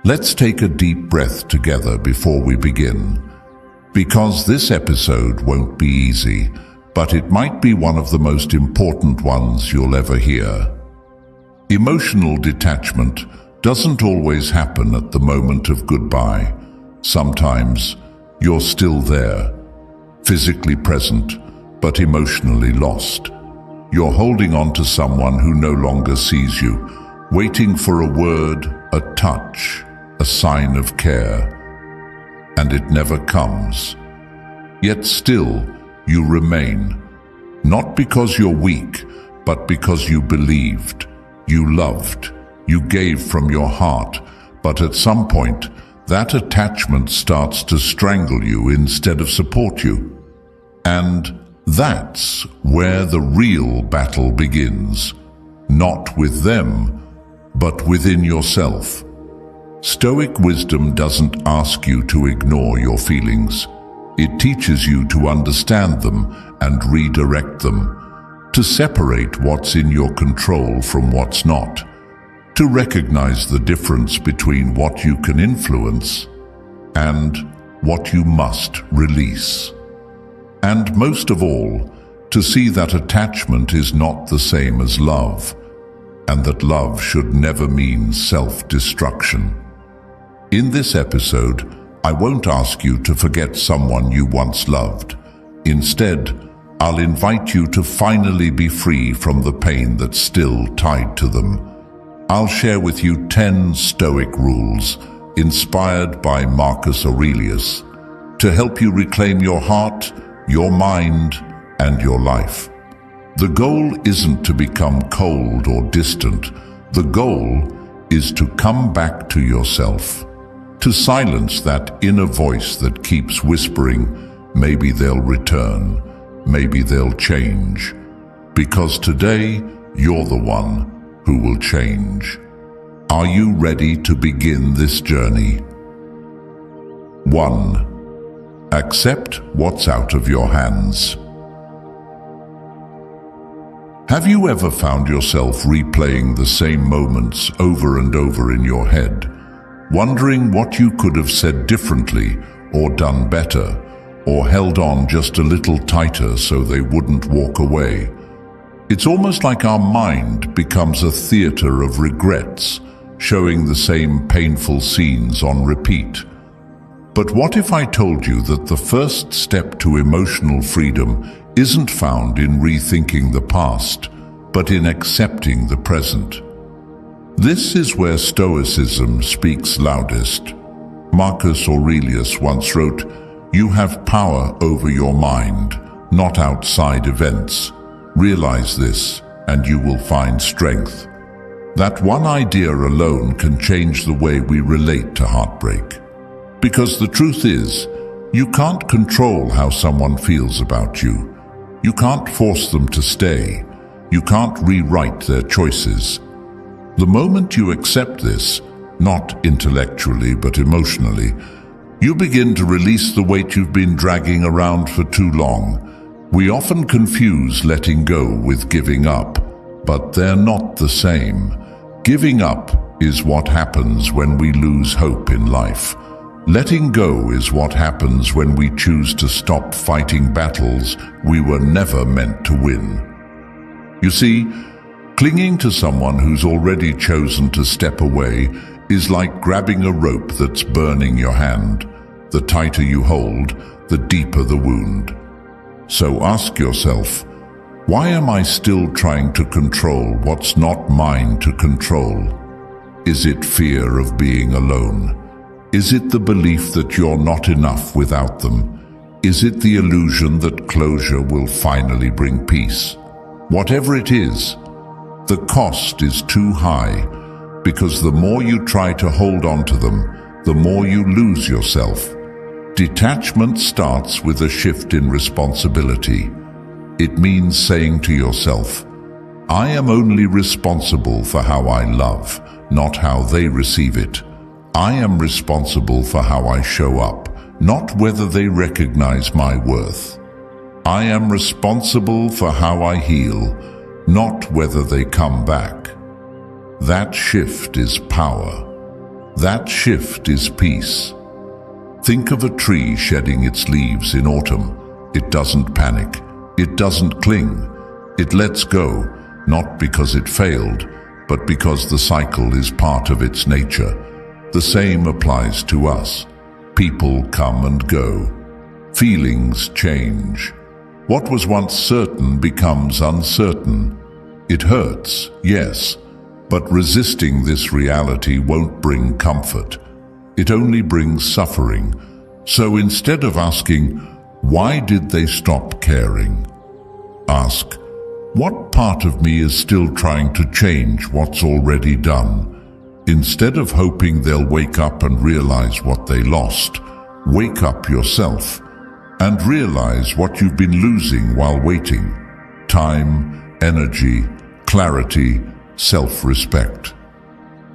Let's take a deep breath together before we begin, because this episode won't be easy, but it might be one of the most important ones you'll ever hear. Emotional detachment doesn't always happen at the moment of goodbye. Sometimes you're still there, physically present, but emotionally lost. You're holding on to someone who no longer sees you, waiting for a word, a touch, a sign of care, and it never comes. Yet still, you remain, not because you're weak, but because you believed, you loved, you gave from your heart, but at some point, that attachment starts to strangle you instead of support you. And that's where the real battle begins, not with them, but within yourself. Stoic wisdom doesn't ask you to ignore your feelings. It teaches you to understand them and redirect them, to separate what's in your control from what's not, to recognize the difference between what you can influence and what you must release. And most of all, to see that attachment is not the same as love, and that love should never mean self-destruction. In this episode, I won't ask you to forget someone you once loved. Instead, I'll invite you to finally be free from the pain that's still tied to them. I'll share with you 10 Stoic rules, inspired by Marcus Aurelius, to help you reclaim your heart, your mind, and your life. The goal isn't to become cold or distant. The goal is to come back to yourself, to silence that inner voice that keeps whispering, maybe they'll return, maybe they'll change. Because today, you're the one who will change. Are you ready to begin this journey? 1. Accept what's out of your hands. Have you ever found yourself replaying the same moments over and over in your head, wondering what you could have said differently or done better, or held on just a little tighter so they wouldn't walk away? It's almost like our mind becomes a theater of regrets, showing the same painful scenes on repeat. But what if I told you that the first step to emotional freedom isn't found in rethinking the past, but in accepting the present? This is where Stoicism speaks loudest. Marcus Aurelius once wrote, "You have power over your mind, not outside events. Realize this, and you will find strength." That one idea alone can change the way we relate to heartbreak. Because the truth is, you can't control how someone feels about you. You can't force them to stay. You can't rewrite their choices. The moment you accept this, not intellectually but emotionally, you begin to release the weight you've been dragging around for too long. We often confuse letting go with giving up, but they're not the same. Giving up is what happens when we lose hope in life. Letting go is what happens when we choose to stop fighting battles we were never meant to win. You see, clinging to someone who's already chosen to step away is like grabbing a rope that's burning your hand. The tighter you hold, the deeper the wound. So ask yourself, why am I still trying to control what's not mine to control? Is it fear of being alone? Is it the belief that you're not enough without them? Is it the illusion that closure will finally bring peace? Whatever it is, the cost is too high, because the more you try to hold on to them, the more you lose yourself. Detachment starts with a shift in responsibility. It means saying to yourself, I am only responsible for how I love, not how they receive it. I am responsible for how I show up, not whether they recognize my worth. I am responsible for how I heal, not whether they come back. That shift is power. That shift is peace. Think of a tree shedding its leaves in autumn. It doesn't panic. It doesn't cling. It lets go, not because it failed, but because the cycle is part of its nature. The same applies to us. People come and go. Feelings change. What was once certain becomes uncertain. It hurts, yes, but resisting this reality won't bring comfort. It only brings suffering. So instead of asking, why did they stop caring? Ask, what part of me is still trying to change what's already done? Instead of hoping they'll wake up and realize what they lost, wake up yourself and realize what you've been losing while waiting. Time, energy, clarity, self-respect.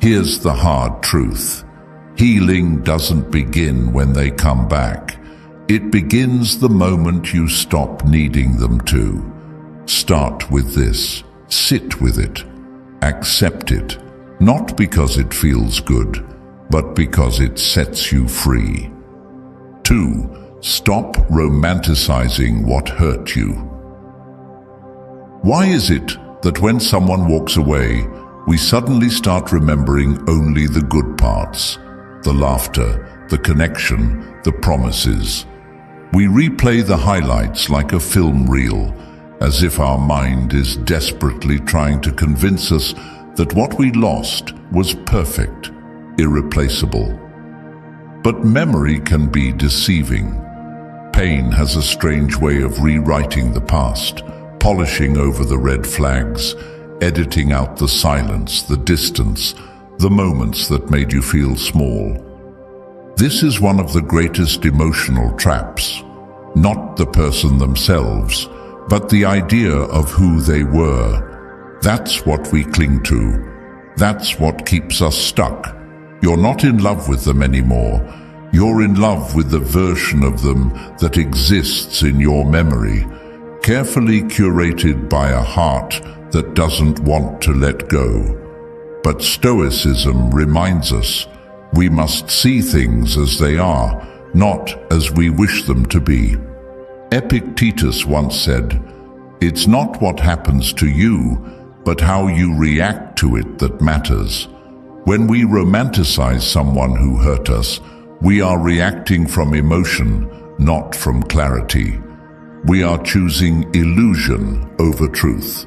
Here's the hard truth. Healing doesn't begin when they come back. It begins the moment you stop needing them to. Start with this. Sit with it. Accept it. Not because it feels good, but because it sets you free. 2. Stop romanticizing what hurt you. Why is it that when someone walks away, we suddenly start remembering only the good parts? The laughter, the connection, the promises. We replay the highlights like a film reel, as if our mind is desperately trying to convince us that what we lost was perfect, irreplaceable. But memory can be deceiving. Pain has a strange way of rewriting the past, polishing over the red flags, editing out the silence, the distance, the moments that made you feel small. This is one of the greatest emotional traps. Not the person themselves, but the idea of who they were. That's what we cling to. That's what keeps us stuck. You're not in love with them anymore. You're in love with the version of them that exists in your memory, carefully curated by a heart that doesn't want to let go. But Stoicism reminds us we must see things as they are, not as we wish them to be. Epictetus once said, "It's not what happens to you, but how you react to it that matters." When we romanticize someone who hurt us, we are reacting from emotion, not from clarity. We are choosing illusion over truth.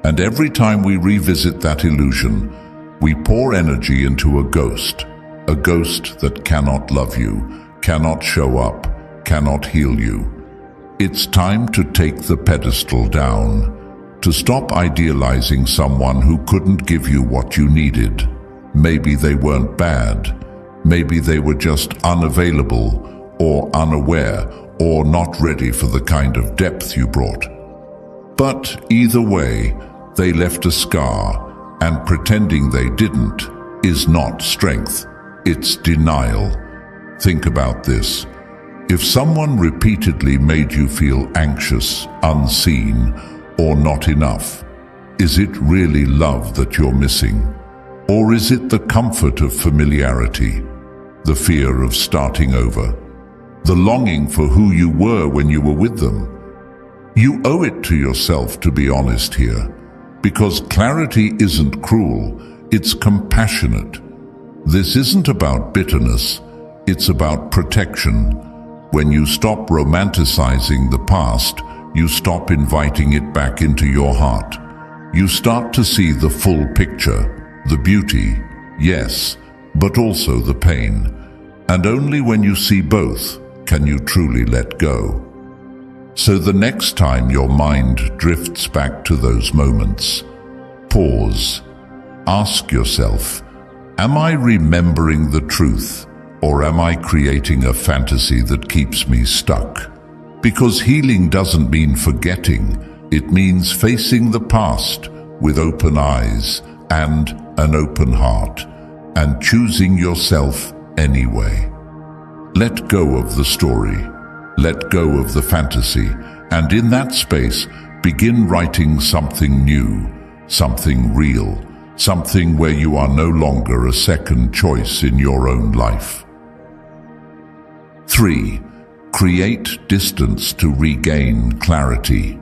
And every time we revisit that illusion, we pour energy into a ghost that cannot love you, cannot show up, cannot heal you. It's time to take the pedestal down, to stop idealizing someone who couldn't give you what you needed. Maybe they weren't bad. Maybe they were just unavailable or unaware or not ready for the kind of depth you brought. But either way, they left a scar, and pretending they didn't is not strength, it's denial. Think about this. If someone repeatedly made you feel anxious, unseen, or not enough, is it really love that you're missing? Or is it the comfort of familiarity, the fear of starting over, the longing for who you were when you were with them? You owe it to yourself to be honest here, because clarity isn't cruel, it's compassionate. This isn't about bitterness, it's about protection. When you stop romanticizing the past, you stop inviting it back into your heart. You start to see the full picture, the beauty, yes, but also the pain. And only when you see both can you truly let go. So the next time your mind drifts back to those moments, pause. Ask yourself, am I remembering the truth, or am I creating a fantasy that keeps me stuck? Because healing doesn't mean forgetting, it means facing the past with open eyes and an open heart, and choosing yourself anyway. Let go of the story, let go of the fantasy, and in that space, begin writing something new, something real, something where you are no longer a second choice in your own life. 3. Create distance to regain clarity.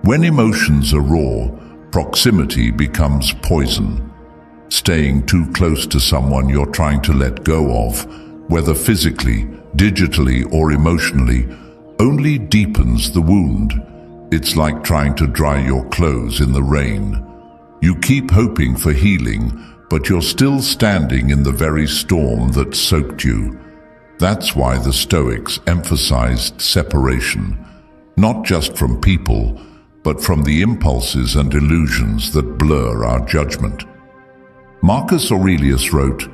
When emotions are raw, proximity becomes poison. Staying too close to someone you're trying to let go of, whether physically, digitally, or emotionally, only deepens the wound. It's like trying to dry your clothes in the rain. You keep hoping for healing, but you're still standing in the very storm that soaked you. That's why the Stoics emphasized separation, not just from people, but from the impulses and illusions that blur our judgment. Marcus Aurelius wrote,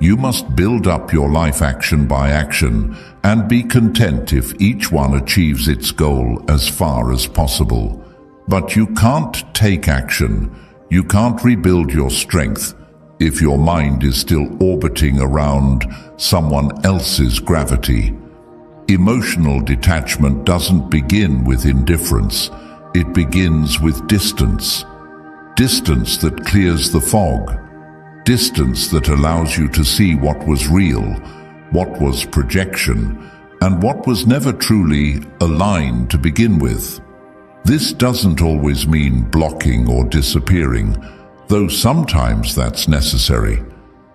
"You must build up your life action by action and be content if each one achieves its goal as far as possible. But you can't take action, you can't rebuild your strength if your mind is still orbiting around someone else's gravity." Emotional detachment doesn't begin with indifference. It begins with distance. Distance that clears the fog. Distance that allows you to see what was real, what was projection, and what was never truly aligned to begin with. This doesn't always mean blocking or disappearing, though sometimes that's necessary.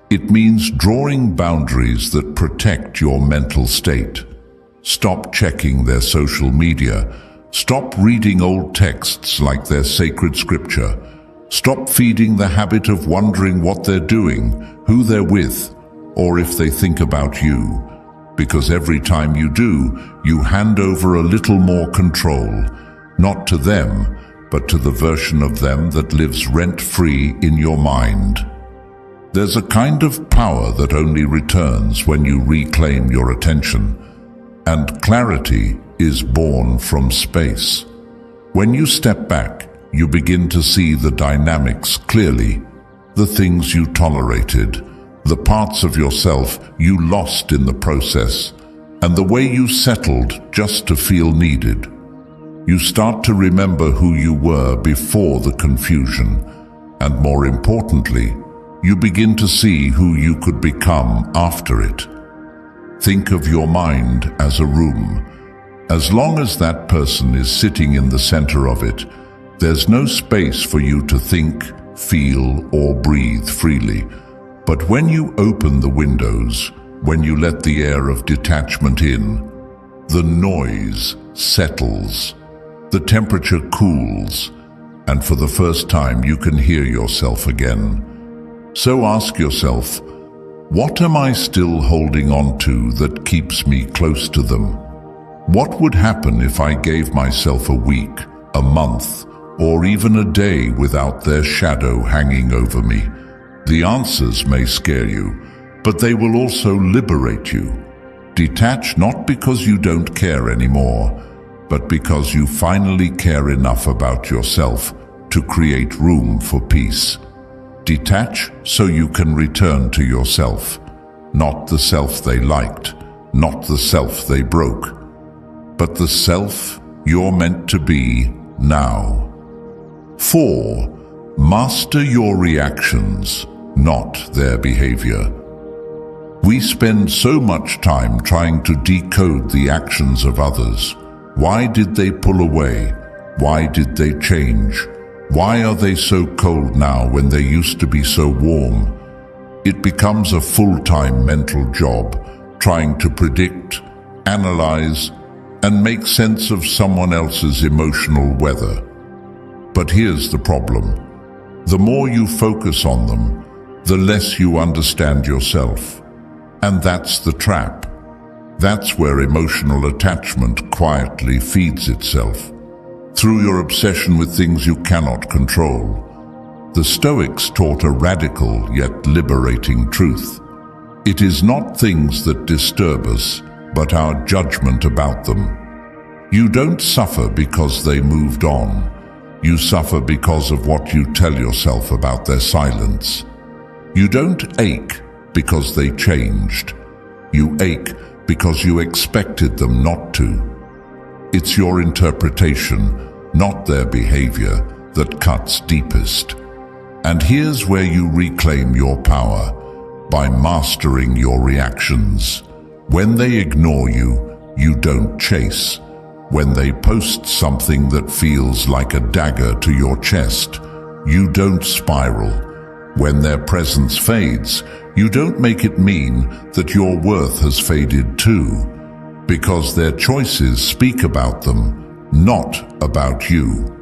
It means drawing boundaries that protect your mental state. Stop checking their social media. Stop reading old texts like they're sacred scripture. Stop feeding the habit of wondering what they're doing, who they're with, or if they think about you. Because every time you do, you hand over a little more control, not to them, but to the version of them that lives rent-free in your mind. There's a kind of power that only returns when you reclaim your attention, and clarity is born from space. When you step back, you begin to see the dynamics clearly, the things you tolerated, the parts of yourself you lost in the process, and the way you settled just to feel needed. You start to remember who you were before the confusion, and more importantly, you begin to see who you could become after it. Think of your mind as a room. As long as that person is sitting in the center of it, there's no space for you to think, feel, or breathe freely. But when you open the windows, when you let the air of detachment in, the noise settles, the temperature cools, and for the first time you can hear yourself again. So ask yourself, what am I still holding on to that keeps me close to them? What would happen if I gave myself a week, a month, or even a day without their shadow hanging over me? The answers may scare you, but they will also liberate you. Detach not because you don't care anymore, but because you finally care enough about yourself to create room for peace. Detach so you can return to yourself, not the self they liked, not the self they broke, but the self you're meant to be now. 4. Master your reactions, not their behavior. We spend so much time trying to decode the actions of others. Why did they pull away? Why did they change? Why are they so cold now when they used to be so warm? It becomes a full-time mental job, trying to predict, analyze, and make sense of someone else's emotional weather. But here's the problem. The more you focus on them, the less you understand yourself. And that's the trap. That's where emotional attachment quietly feeds itself, through your obsession with things you cannot control. The Stoics taught a radical yet liberating truth. It is not things that disturb us, but our judgment about them. You don't suffer because they moved on. You suffer because of what you tell yourself about their silence. You don't ache because they changed. You ache because you expected them not to. It's your interpretation, not their behavior, that cuts deepest. And here's where you reclaim your power, by mastering your reactions. When they ignore you, you don't chase. When they post something that feels like a dagger to your chest, you don't spiral. When their presence fades, you don't make it mean that your worth has faded too, because their choices speak about them, not about you.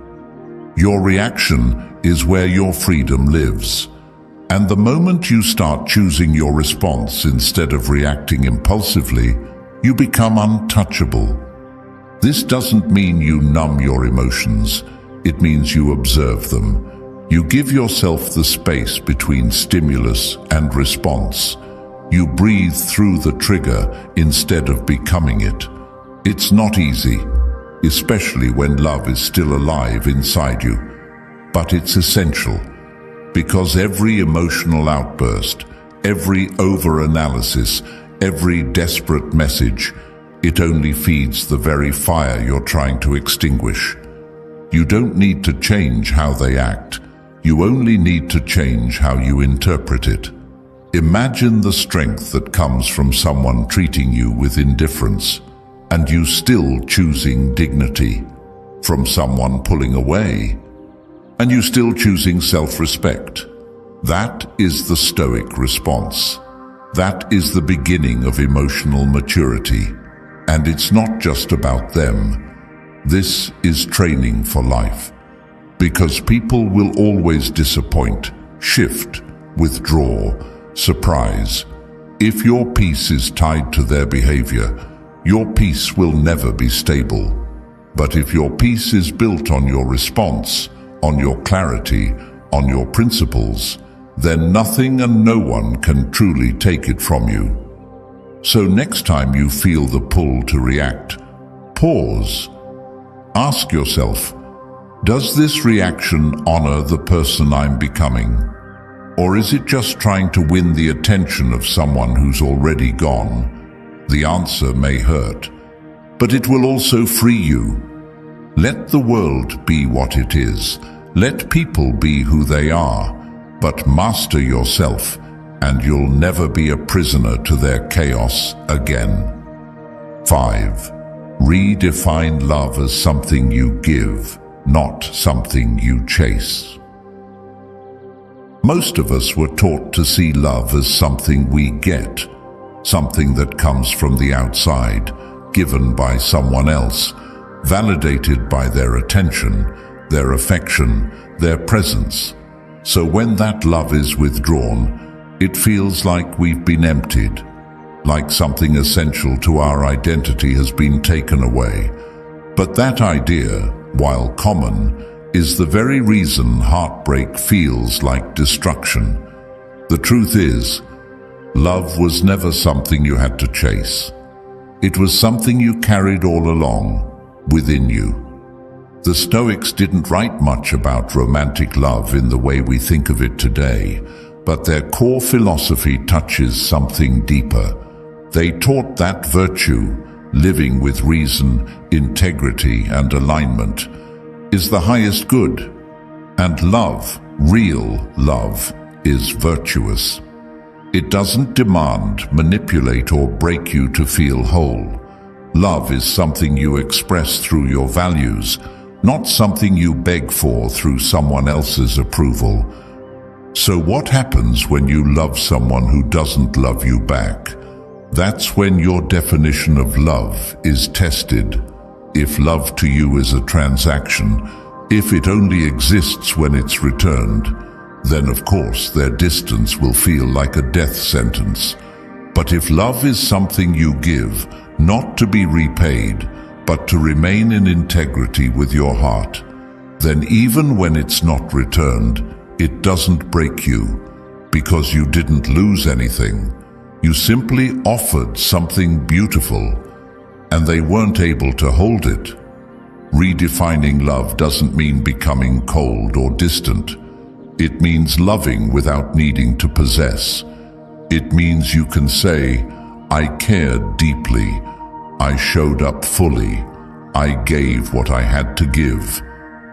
Your reaction is where your freedom lives. And the moment you start choosing your response instead of reacting impulsively, you become untouchable. This doesn't mean you numb your emotions. It means you observe them. You give yourself the space between stimulus and response. You breathe through the trigger instead of becoming it. It's not easy, especially when love is still alive inside you. But it's essential, because every emotional outburst, every overanalysis, every desperate message, it only feeds the very fire you're trying to extinguish. You don't need to change how they act. You only need to change how you interpret it. Imagine the strength that comes from someone treating you with indifference, and you still choosing dignity. From someone pulling away, and you still choosing self-respect. That is the Stoic response. That is the beginning of emotional maturity. And it's not just about them. This is training for life. Because people will always disappoint, shift, withdraw, surprise. If your peace is tied to their behavior, your peace will never be stable. But if your peace is built on your response, on your clarity, on your principles, then nothing and no one can truly take it from you. So next time you feel the pull to react, pause. Ask yourself, does this reaction honor the person I'm becoming? Or is it just trying to win the attention of someone who's already gone? The answer may hurt, but it will also free you. Let the world be what it is. Let people be who they are. But master yourself, and you'll never be a prisoner to their chaos again. 5. Redefine love as something you give, not something you chase. Most of us were taught to see love as something we get, something that comes from the outside, given by someone else, validated by their attention, their affection, their presence. So when that love is withdrawn, it feels like we've been emptied, like something essential to our identity has been taken away. But that idea, while common, is the very reason heartbreak feels like destruction. The truth is, love was never something you had to chase. It was something you carried all along, within you. The Stoics didn't write much about romantic love in the way we think of it today, but their core philosophy touches something deeper. They taught that virtue, living with reason, integrity, and alignment, is the highest good, and love, real love, is virtuous. It doesn't demand, manipulate, or break you to feel whole. Love is something you express through your values, not something you beg for through someone else's approval. So what happens when you love someone who doesn't love you back? That's when your definition of love is tested. If love to you is a transaction, if it only exists when it's returned, then of course their distance will feel like a death sentence. But if love is something you give, not to be repaid, but to remain in integrity with your heart, then even when it's not returned, it doesn't break you, because you didn't lose anything. You simply offered something beautiful, and they weren't able to hold it. Redefining love doesn't mean becoming cold or distant. It means loving without needing to possess. It means you can say, I cared deeply, I showed up fully, I gave what I had to give,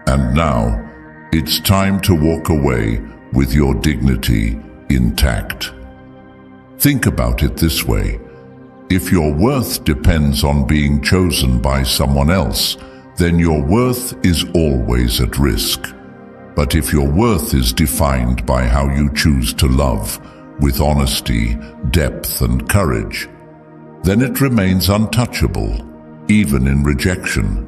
and now it's time to walk away with your dignity intact. Think about it this way. If your worth depends on being chosen by someone else, then your worth is always at risk. But if your worth is defined by how you choose to love, with honesty, depth, and courage, then it remains untouchable, even in rejection.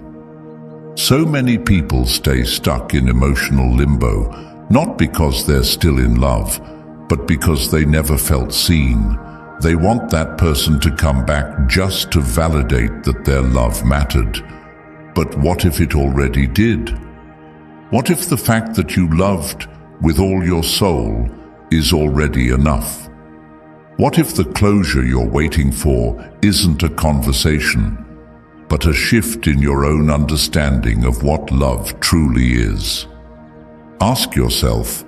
So many people stay stuck in emotional limbo, not because they're still in love, but because they never felt seen. They want that person to come back just to validate that their love mattered. But what if it already did? What if the fact that you loved with all your soul is already enough? What if the closure you're waiting for isn't a conversation, but a shift in your own understanding of what love truly is? Ask yourself,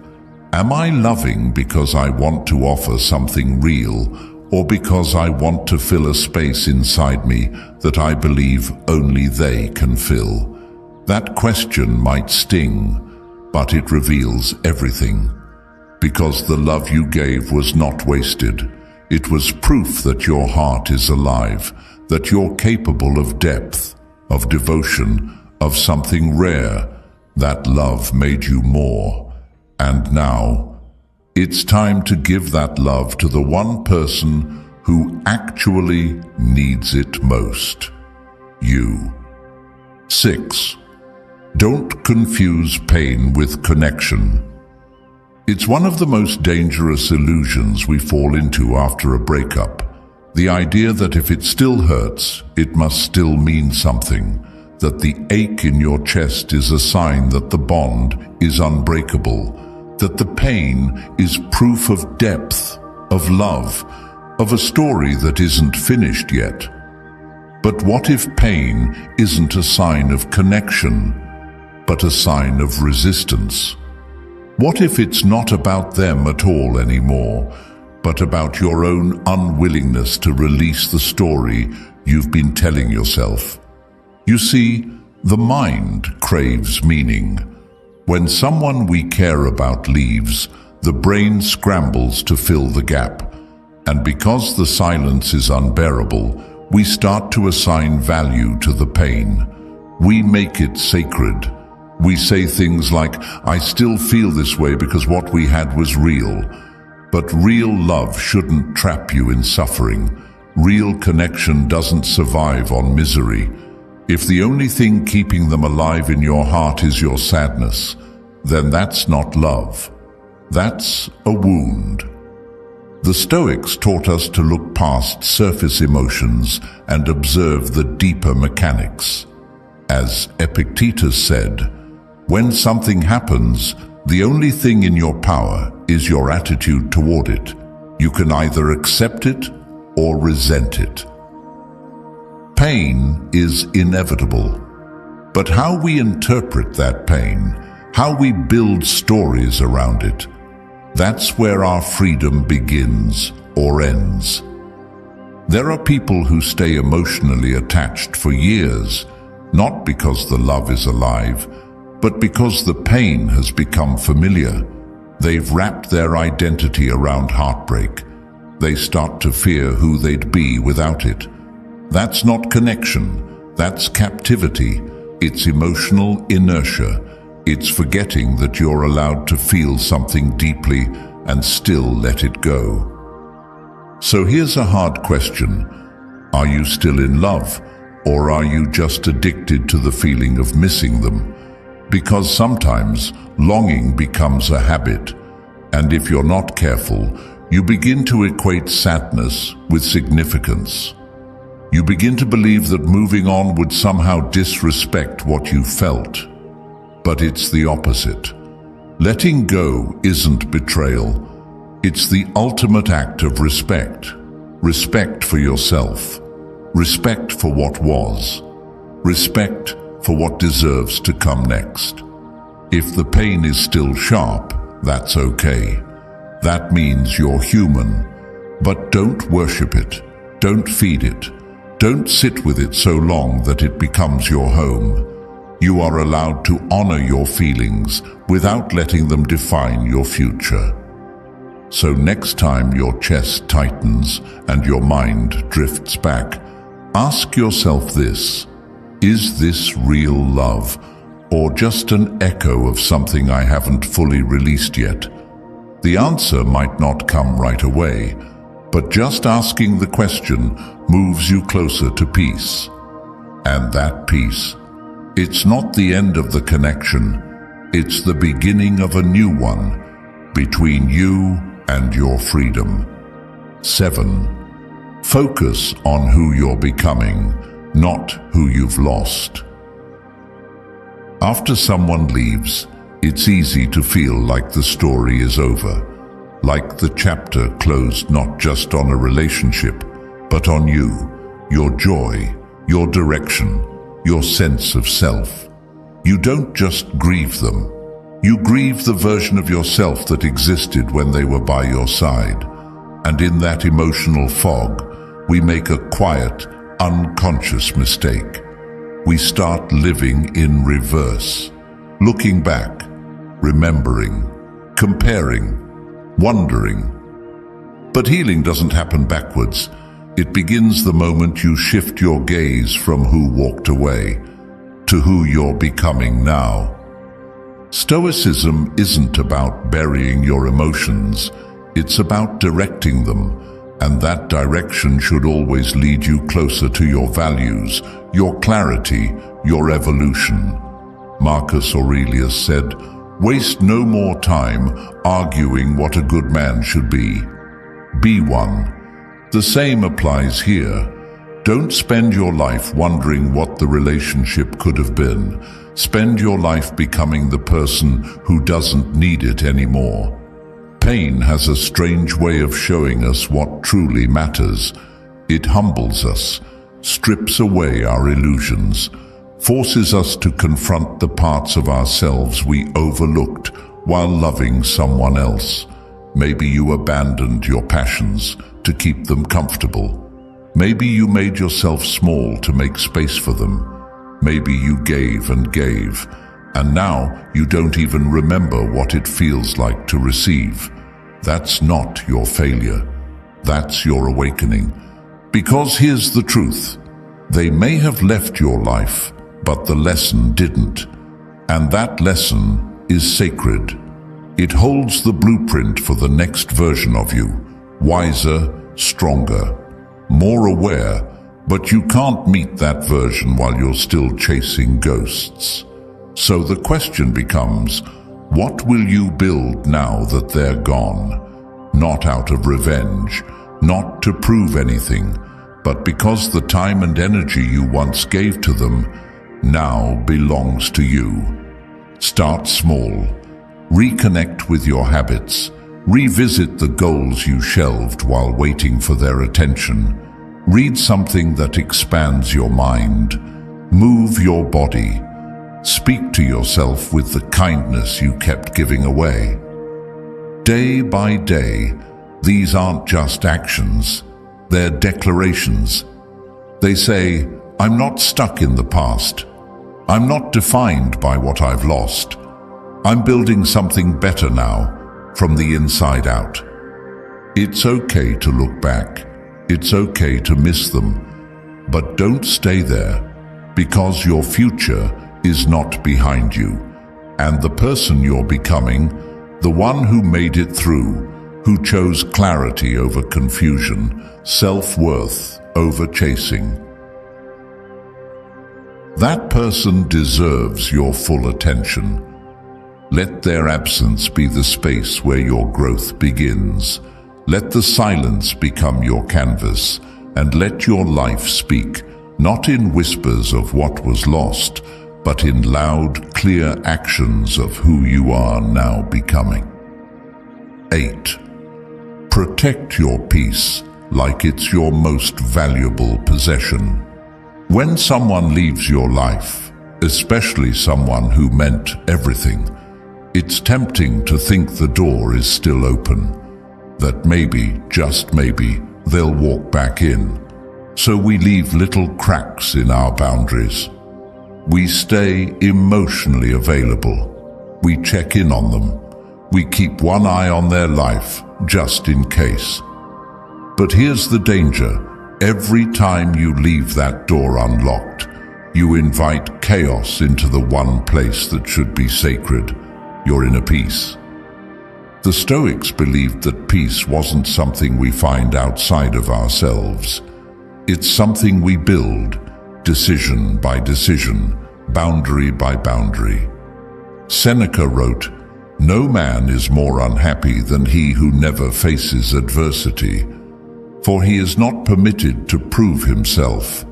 am I loving because I want to offer something real, or because I want to fill a space inside me that I believe only they can fill? That question might sting, but it reveals everything. Because the love you gave was not wasted. It was proof that your heart is alive, that you're capable of depth, of devotion, of something rare. That love made you more. And now, it's time to give that love to the one person who actually needs it most. You. 6. Don't confuse pain with connection. It's one of the most dangerous illusions we fall into after a breakup. The idea that if it still hurts, it must still mean something, that the ache in your chest is a sign that the bond is unbreakable, that the pain is proof of depth, of love, of a story that isn't finished yet. But what if pain isn't a sign of connection, but a sign of resistance? What if it's not about them at all anymore, but about your own unwillingness to release the story you've been telling yourself? You see, the mind craves meaning. When someone we care about leaves, the brain scrambles to fill the gap. And because the silence is unbearable, we start to assign value to the pain. We make it sacred. We say things like, I still feel this way because what we had was real. But real love shouldn't trap you in suffering. Real connection doesn't survive on misery. If the only thing keeping them alive in your heart is your sadness, then that's not love. That's a wound. The Stoics taught us to look past surface emotions and observe the deeper mechanics. As Epictetus said, when something happens, the only thing in your power is your attitude toward it. You can either accept it or resent it. Pain is inevitable, but how we interpret that pain, how we build stories around it, that's where our freedom begins or ends. There are people who stay emotionally attached for years, not because the love is alive, but because the pain has become familiar. They've wrapped their identity around heartbreak. They start to fear who they'd be without it. That's not connection, that's captivity. It's emotional inertia. It's forgetting that you're allowed to feel something deeply and still let it go. So here's a hard question. Are you still in love, or are you just addicted to the feeling of missing them? Because sometimes longing becomes a habit, and if you're not careful, you begin to equate sadness with significance. You begin to believe that moving on would somehow disrespect what you felt. But it's the opposite. Letting go isn't betrayal. It's the ultimate act of respect. Respect for yourself. Respect for what was. Respect for what deserves to come next. If the pain is still sharp, that's okay. That means you're human. But don't worship it. Don't feed it. Don't sit with it so long that it becomes your home. You are allowed to honor your feelings without letting them define your future. So next time your chest tightens and your mind drifts back, ask yourself this: is this real love, or just an echo of something I haven't fully released yet? The answer might not come right away, but just asking the question moves you closer to peace. And that peace, it's not the end of the connection, it's the beginning of a new one between you and your freedom. 7. Focus on who you're becoming, not who you've lost. After someone leaves, it's easy to feel like the story is over, like the chapter closed not just on a relationship, but on you, your joy, your direction, your sense of self. You don't just grieve them. You grieve the version of yourself that existed when they were by your side. And in that emotional fog, we make a quiet, unconscious mistake. We start living in reverse, looking back, remembering, comparing, wondering. But healing doesn't happen backwards. It begins the moment you shift your gaze from who walked away to who you're becoming now. Stoicism isn't about burying your emotions, it's about directing them, and that direction should always lead you closer to your values, your clarity, your evolution. Marcus Aurelius said, "Waste no more time arguing what a good man should be. Be one." The same applies here. Don't spend your life wondering what the relationship could have been. Spend your life becoming the person who doesn't need it anymore. Pain has a strange way of showing us what truly matters. It humbles us, strips away our illusions, forces us to confront the parts of ourselves we overlooked while loving someone else. Maybe you abandoned your passions to keep them comfortable. Maybe you made yourself small to make space for them. Maybe you gave and gave, and now you don't even remember what it feels like to receive. That's not your failure. That's your awakening. Because here's the truth. They may have left your life, but the lesson didn't. And that lesson is sacred. It holds the blueprint for the next version of you, wiser, stronger, more aware, but you can't meet that version while you're still chasing ghosts. So the question becomes, what will you build now that they're gone? Not out of revenge, not to prove anything, but because the time and energy you once gave to them now belongs to you. Start small. Reconnect with your habits. Revisit the goals you shelved while waiting for their attention. Read something that expands your mind. Move your body. Speak to yourself with the kindness you kept giving away. Day by day, these aren't just actions, they're declarations. They say, I'm not stuck in the past. I'm not defined by what I've lost. I'm building something better now, from the inside out. It's okay to look back. It's okay to miss them. But don't stay there, because your future is not behind you. And the person you're becoming, the one who made it through, who chose clarity over confusion, self-worth over chasing. That person deserves your full attention. Let their absence be the space where your growth begins. Let the silence become your canvas, and let your life speak, not in whispers of what was lost, but in loud, clear actions of who you are now becoming. 8. Protect your peace like it's your most valuable possession. When someone leaves your life, especially someone who meant everything, it's tempting to think the door is still open, that maybe, just maybe, they'll walk back in. So we leave little cracks in our boundaries. We stay emotionally available. We check in on them. We keep one eye on their life, just in case. But here's the danger. Every time you leave that door unlocked, you invite chaos into the one place that should be sacred, your inner peace. The Stoics believed that peace wasn't something we find outside of ourselves. It's something we build, decision by decision, boundary by boundary. Seneca wrote, "No man is more unhappy than he who never faces adversity, for he is not permitted to prove himself."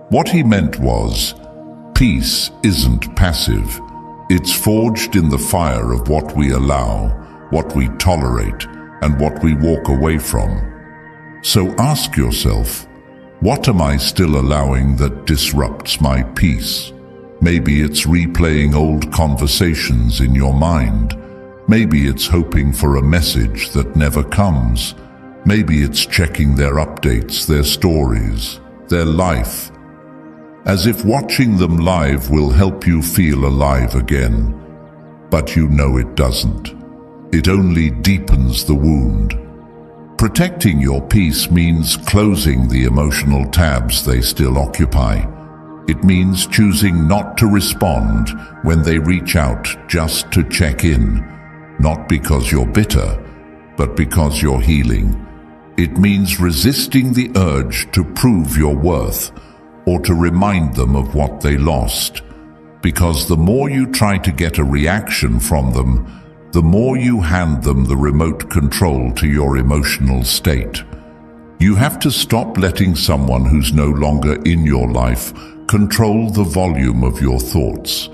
What he meant was, peace isn't passive. It's forged in the fire of what we allow, what we tolerate, and what we walk away from. So ask yourself, what am I still allowing that disrupts my peace? Maybe it's replaying old conversations in your mind. Maybe it's hoping for a message that never comes. Maybe it's checking their updates, their stories, their life, as if watching them live will help you feel alive again. But you know it doesn't. It only deepens the wound. Protecting your peace means closing the emotional tabs they still occupy. It means choosing not to respond when they reach out just to check in, not because you're bitter, but because you're healing. It means resisting the urge to prove your worth or to remind them of what they lost, because the more you try to get a reaction from them, the more you hand them the remote control to your emotional state. You have to stop letting someone who's no longer in your life control the volume of your thoughts.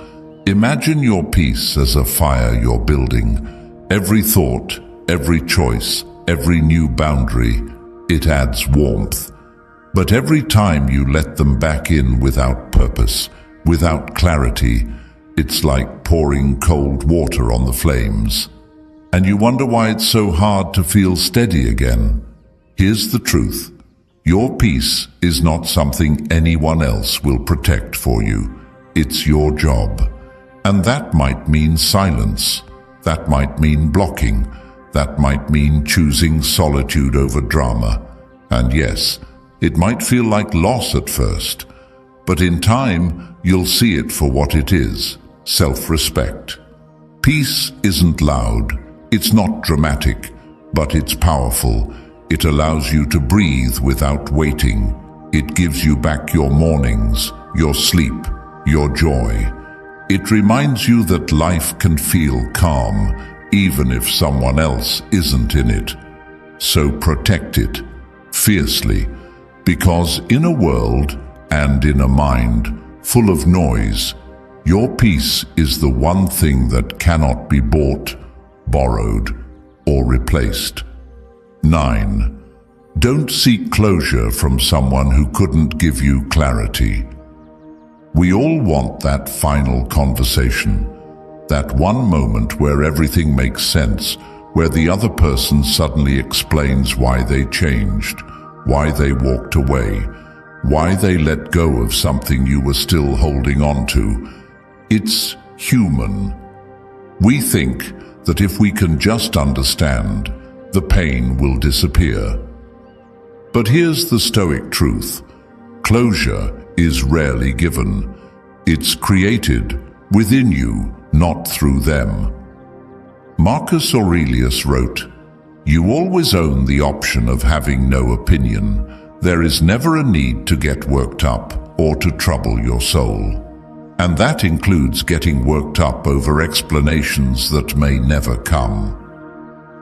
Imagine your peace as a fire you're building. Every thought, every choice, every new boundary, it adds warmth. But every time you let them back in without purpose, without clarity, it's like pouring cold water on the flames. And you wonder why it's so hard to feel steady again. Here's the truth. Your peace is not something anyone else will protect for you. It's your job. And that might mean silence. That might mean blocking. That might mean choosing solitude over drama. And yes, it might feel like loss at first, but in time, you'll see it for what it is, self-respect. Peace isn't loud, it's not dramatic, but it's powerful. It allows you to breathe without waiting. It gives you back your mornings, your sleep, your joy. It reminds you that life can feel calm, even if someone else isn't in it. So protect it, fiercely, because in a world and in a mind full of noise, your peace is the one thing that cannot be bought, borrowed, or replaced. 9. Don't seek closure from someone who couldn't give you clarity. We all want that final conversation, that one moment where everything makes sense, where the other person suddenly explains why they changed, why they walked away, why they let go of something you were still holding on to. It's human. We think that if we can just understand, the pain will disappear. But here's the Stoic truth. Closure is rarely given. It's created within you, not through them. Marcus Aurelius wrote, "You always own the option of having no opinion. There is never a need to get worked up or to trouble your soul." And that includes getting worked up over explanations that may never come.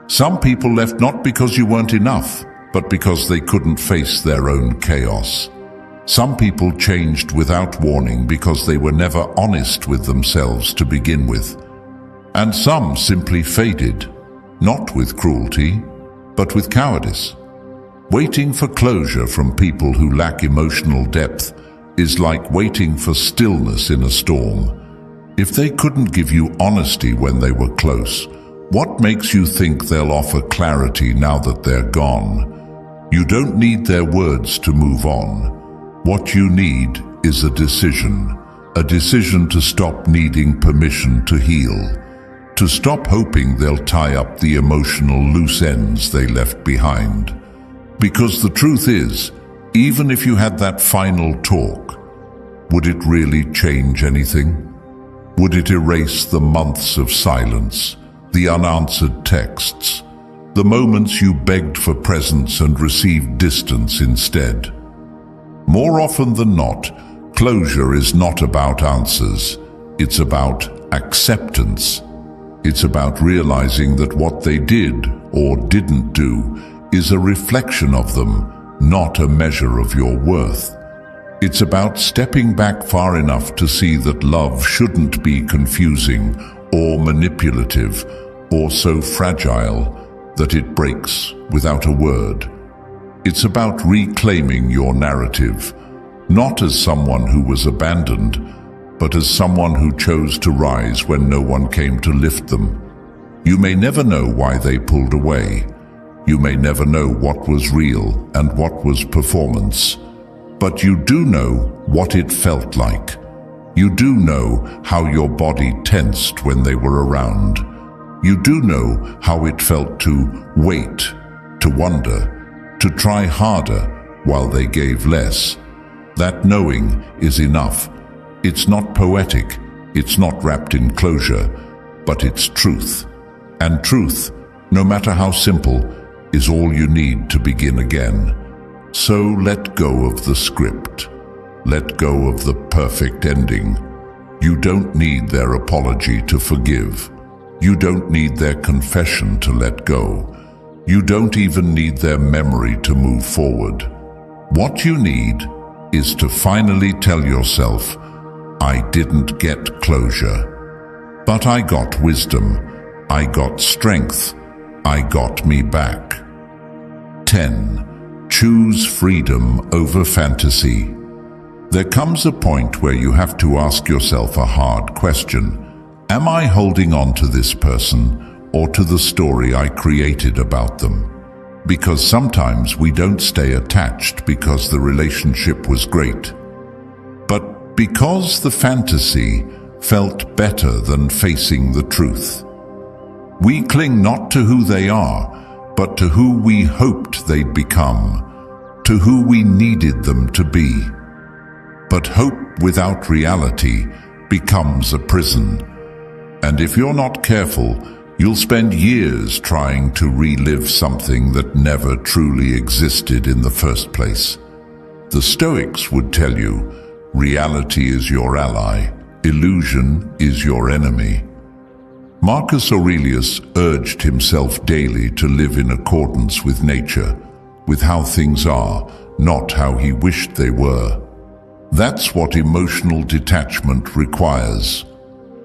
Some people left not because you weren't enough, but because they couldn't face their own chaos. Some people changed without warning because they were never honest with themselves to begin with. And some simply faded, not with cruelty, but with cowardice. Waiting for closure from people who lack emotional depth is like waiting for stillness in a storm. If they couldn't give you honesty when they were close, what makes you think they'll offer clarity now that they're gone? You don't need their words to move on. What you need is a decision a decision to stop needing permission to heal, to stop hoping they'll tie up the emotional loose ends they left behind. Because the truth is, even if you had that final talk, would it really change anything? Would it erase the months of silence, the unanswered texts, the moments you begged for presence and received distance instead? More often than not, closure is not about answers. It's about acceptance. It's about realizing that what they did or didn't do is a reflection of them, not a measure of your worth. It's about stepping back far enough to see that love shouldn't be confusing or manipulative or so fragile that it breaks without a word. It's about reclaiming your narrative, not as someone who was abandoned, but as someone who chose to rise when no one came to lift them. You may never know why they pulled away. You may never know what was real and what was performance. But you do know what it felt like. You do know how your body tensed when they were around. You do know how it felt to wait, to wonder, to try harder while they gave less. That knowing is enough. It's not poetic, it's not wrapped in closure, but it's truth. And truth, no matter how simple, is all you need to begin again. So let go of the script. Let go of the perfect ending. You don't need their apology to forgive. You don't need their confession to let go. You don't even need their memory to move forward. What you need is to finally tell yourself, I didn't get closure, but I got wisdom, I got strength, I got me back. 10. Choose freedom over fantasy. There comes a point where you have to ask yourself a hard question. Am I holding on to this person or to the story I created about them? Because sometimes we don't stay attached because the relationship was great, but because the fantasy felt better than facing the truth. We cling not to who they are, but to who we hoped they'd become, to who we needed them to be. But hope without reality becomes a prison. And if you're not careful, you'll spend years trying to relive something that never truly existed in the first place. The Stoics would tell you, reality is your ally, illusion is your enemy. Marcus Aurelius urged himself daily to live in accordance with nature, with how things are, not how he wished they were. That's what emotional detachment requires.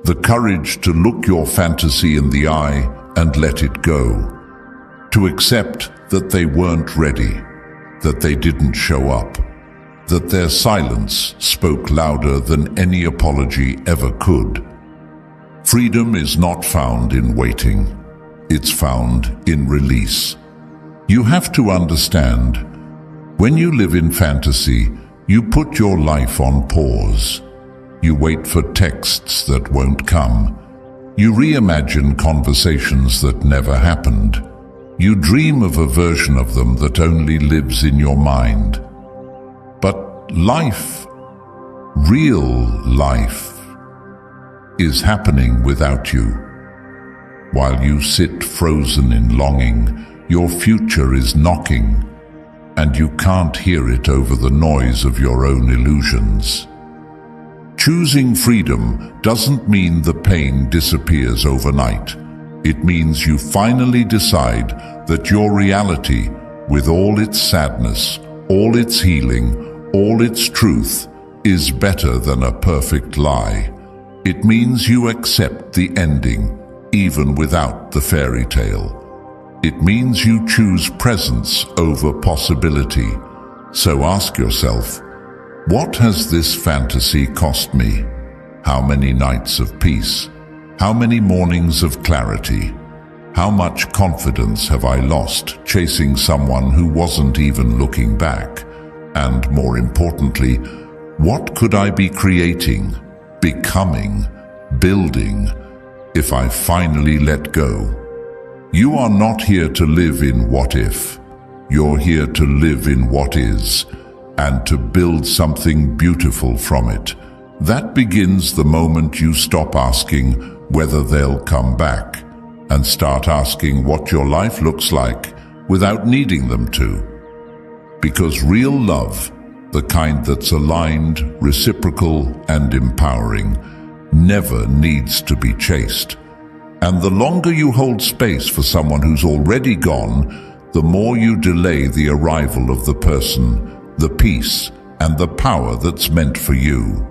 The courage to look your fantasy in the eye and let it go. To accept that they weren't ready, that they didn't show up, that their silence spoke louder than any apology ever could. Freedom is not found in waiting. It's found in release. You have to understand, when you live in fantasy, you put your life on pause. You wait for texts that won't come. You reimagine conversations that never happened. You dream of a version of them that only lives in your mind. But life, real life, is happening without you. While you sit frozen in longing, your future is knocking, and you can't hear it over the noise of your own illusions. Choosing freedom doesn't mean the pain disappears overnight. It means you finally decide that your reality, with all its sadness, all its healing, all its truth, is better than a perfect lie. It means you accept the ending, even without the fairy tale. It means you choose presence over possibility. So ask yourself, what has this fantasy cost me? How many nights of peace? How many mornings of clarity? How much confidence have I lost chasing someone who wasn't even looking back? And more importantly, what could I be creating becoming, building, if I finally let go. You are not here to live in what if. You're here to live in what is, and to build something beautiful from it. That begins the moment you stop asking whether they'll come back, and start asking what your life looks like without needing them to. Because real love, the kind that's aligned, reciprocal, and empowering, never needs to be chased. And the longer you hold space for someone who's already gone, the more you delay the arrival of the person, the peace, and the power that's meant for you.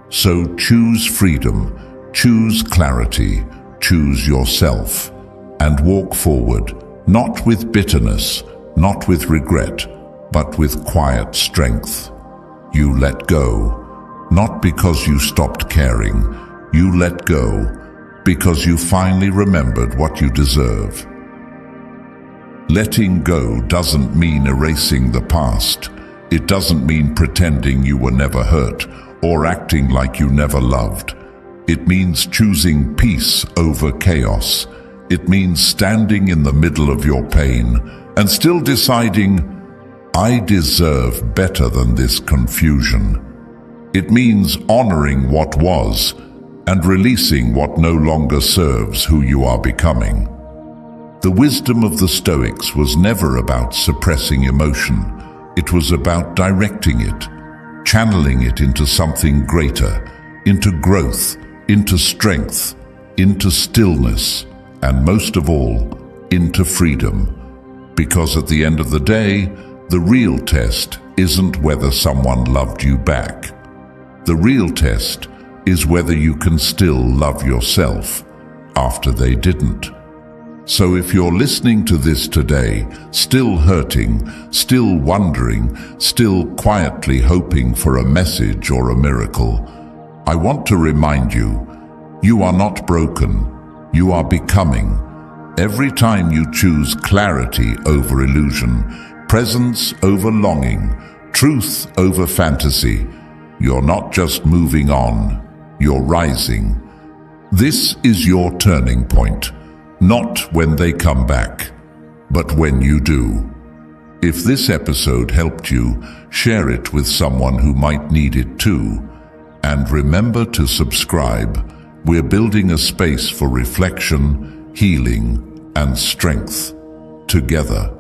So choose freedom, choose clarity, choose yourself, and walk forward, not with bitterness, not with regret, but with quiet strength. You let go, not because you stopped caring. You let go because you finally remembered what you deserve. Letting go doesn't mean erasing the past. It doesn't mean pretending you were never hurt or acting like you never loved. It means choosing peace over chaos. It means standing in the middle of your pain and still deciding, I deserve better than this confusion. It means honoring what was and releasing what no longer serves who you are becoming. The wisdom of the Stoics was never about suppressing emotion. It was about directing it, channeling it into something greater, into growth, into strength, into stillness, and most of all, into freedom. Because at the end of the day, the real test isn't whether someone loved you back. The real test is whether you can still love yourself after they didn't. So if you're listening to this today, still hurting, still wondering, still quietly hoping for a message or a miracle, I want to remind you, you are not broken, you are becoming. Every time you choose clarity over illusion, presence over longing, truth over fantasy, you're not just moving on, you're rising. This is your turning point, not when they come back, but when you do. If this episode helped you, share it with someone who might need it too. And remember to subscribe. We're building a space for reflection, healing, and strength together.